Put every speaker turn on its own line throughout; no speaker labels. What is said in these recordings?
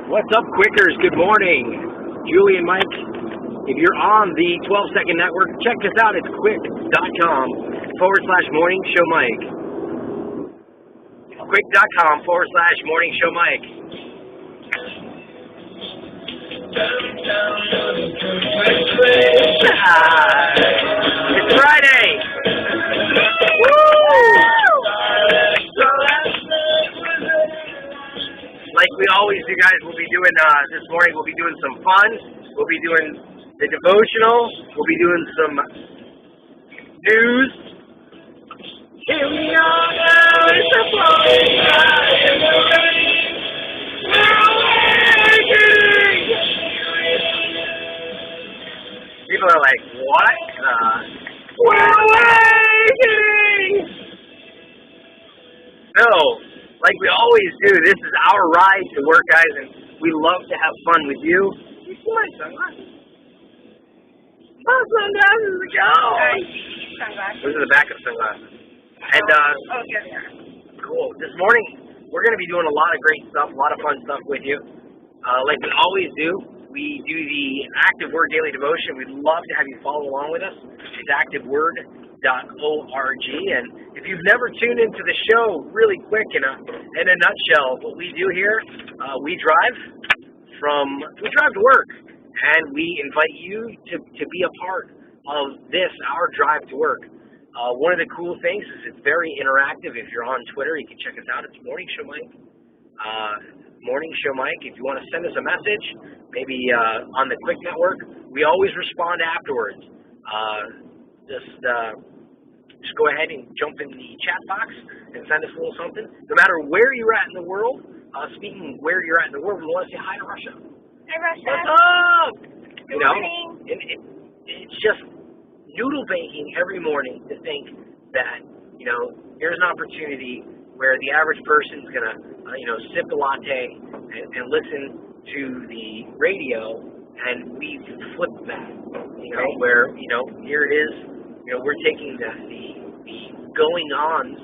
What's up, Quickers? Good morning. Julie and Mike, if you're on the 12-second network, check us out. It's quick.com/morning show Mike. Quick.com/morning show Mike. It's Friday. Woo! Like we always do, guys, we'll be doing, this morning, we'll be doing some fun. We'll be doing the devotional. We'll be doing some news. Here we are now, it's a flowing night in the rain. We're awakening! People are like, what? We're awakening! No. Like we always do, this is our ride to work, guys, and we love to have fun with you. You see my sunglasses? My sunglasses go!
Sunglasses.
Those are the backup sunglasses. And, cool. This morning, we're going to be doing a lot of great stuff, a lot of fun stuff with you. Like we always do, we do the Active Word Daily Devotion. We'd love to have you follow along with us. It's activeword.org, and if you've never tuned into the show, really quick in a nutshell, what we do here, we drive to work, and we invite you to be a part of this, our drive to work. One of the cool things is it's very interactive. If you're on Twitter, you can check us out. It's Morning Show Mike. Morning Show Mike. If you want to send us a message, maybe on the Quick Network, we always respond afterwards. Just go ahead and jump in the chat box and send us a little something. No matter where you're at in the world, speaking of where you're at in the world, we want to say hi to Russia.
Hi, Russia.
What's up?
Good morning.
It's just noodle baking every morning to think that, here's an opportunity where the average person's going to, sip a latte and listen to the radio, and we flip that, where, here it is, we're taking the going-ons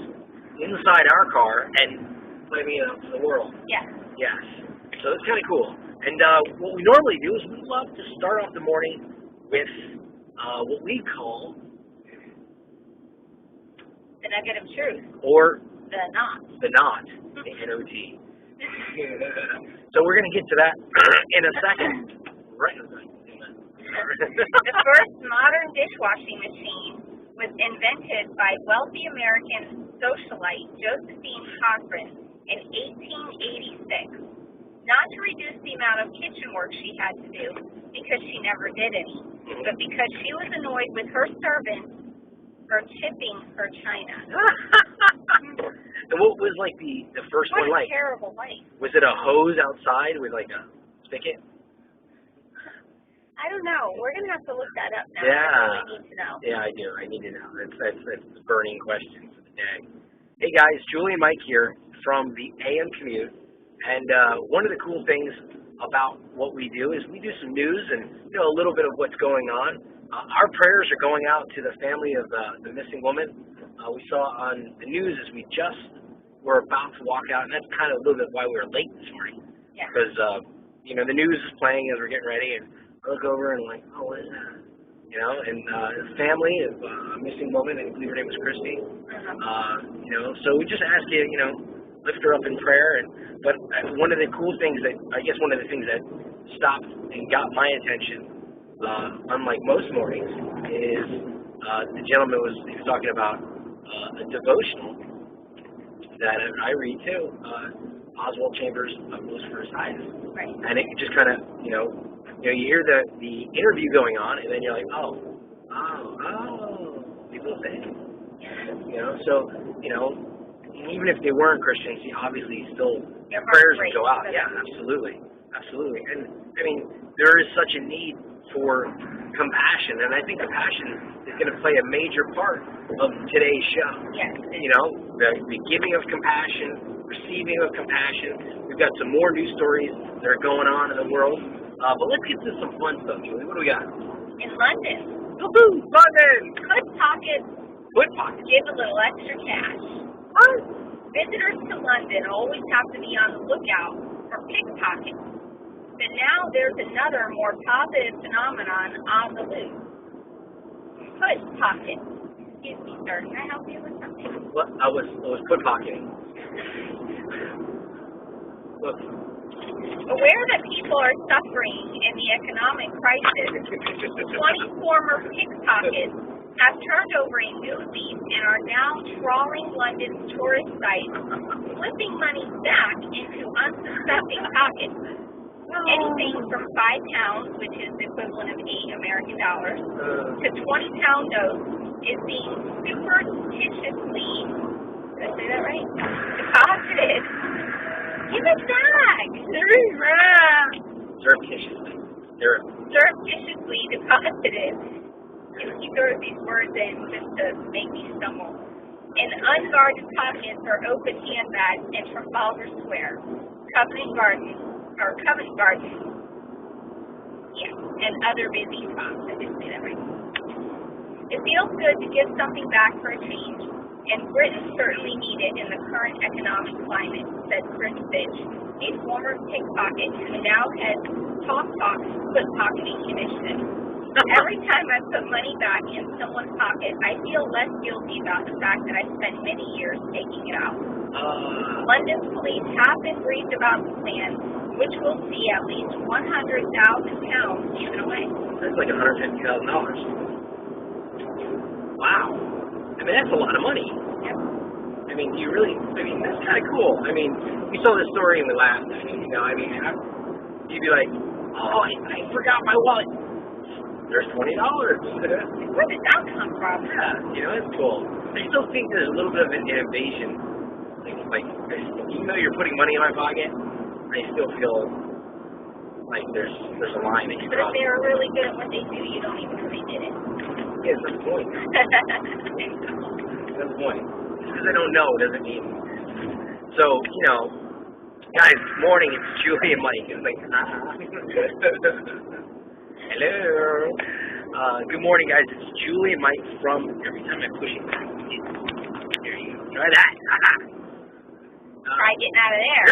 inside our car and putting it out to the world.
Yes.
Yes. So it's kind of cool. And what we normally do is we love to start off the morning with what we call
the nugget of truth.
Or
the knot.
The knot. The N-O-T. So we're going to get to that in a second. Right in a second.
The first modern dishwashing machine was invented by wealthy American socialite Josephine Cochran in 1886. Not to reduce the amount of kitchen work she had to do, because she never did any, but because she was annoyed with her servants for tipping her china.
And what was like the first one like?
What a terrible life. Was
it a hose outside with like a spigot?
I don't know. We're going to have to look that up now.
Yeah.
I really need to know.
Yeah, I do. I need to know. That's the burning question for the day. Hey guys, Julie and Mike here from the AM Commute. And one of the cool things about what we do is we do some news and a little bit of what's going on. Our prayers are going out to the family of the missing woman. We saw on the news as we just were about to walk out, and that's kind of a little bit why we were late this morning.
Yeah.
Because the news is playing as we're getting ready, and I look over and like, oh, what is that? And the family of a missing woman, I believe her name was Christy. So we just ask you, lift her up in prayer. But one of the cool things one of the things that stopped and got my attention, unlike most mornings, is the gentleman was talking about a devotional that I read too, Oswald Chambers' Lucifer's Eyes.
Right. And
it just kind of, you hear the interview going on, and then you're like, oh, people say, so, even if they weren't Christians, obviously still prayers would go out. Yeah, absolutely. Absolutely. And, there is such a need for compassion, and I think compassion is going to play a major part of today's show.
Yes.
The giving of compassion, receiving of compassion. We've got some more news stories that are going on in the world. But let's get to some fun stuff, Julie. What do we got?
In London.
Woohoo! London!
Foot pockets give a little extra cash. Visitors to London always have to be on the lookout for pickpockets But now there's another more positive phenomenon on the loose. Foot pocket. Excuse me, sir. Can I help you with something?
What? I was foot pocketing. Look.
Aware that people are suffering in the economic crisis, 20 former pickpockets have turned over a new leaf and are now trawling London's tourist sites, slipping money back into unsuspecting pockets. Anything from £5, which is the equivalent of $8 American, to 20-pound notes is being superstitiously, did I say that right? Deposited. Give it back! Surreptitiously deposited. He throws these words in just to make me stumble. In unguarded pockets or open handbags in Trafalgar Square, Covent Garden, and other busy spots. I didn't say that right. It feels good to give something back for a change, and Britain certainly need it in the current economic climate, said Chris Fitch, a former pickpocket who now heads Talk's foot pocketing initiative. Every time I put money back in someone's pocket, I feel less guilty about the fact that I spent many years taking it out. London's police have been briefed about the plan, which will see at least £100,000 given away.
That's like $150,000. Wow. I mean, that's a lot of money.
Yep.
I mean, that's kind of cool. I mean, we saw this story and we laughed. You'd be like, oh, I forgot my wallet. There's $20.
Where did that come from?
Yeah, that's cool. I still think there's a little bit of an innovation. Like, even though you're putting money in my pocket, I still feel like there's a line that you
cross. But if they were really good at what they do, you don't even know they did it.
Yeah, that's the point. That's the point. Just because I don't know doesn't mean. So, guys, morning, it's Julie and Mike. It's like, hello. Good morning, guys. It's Julie and Mike from, every time I push it, there you go. Try that.
Try getting out of there.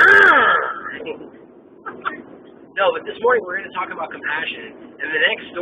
No, but this morning we're going to talk about compassion. And the next story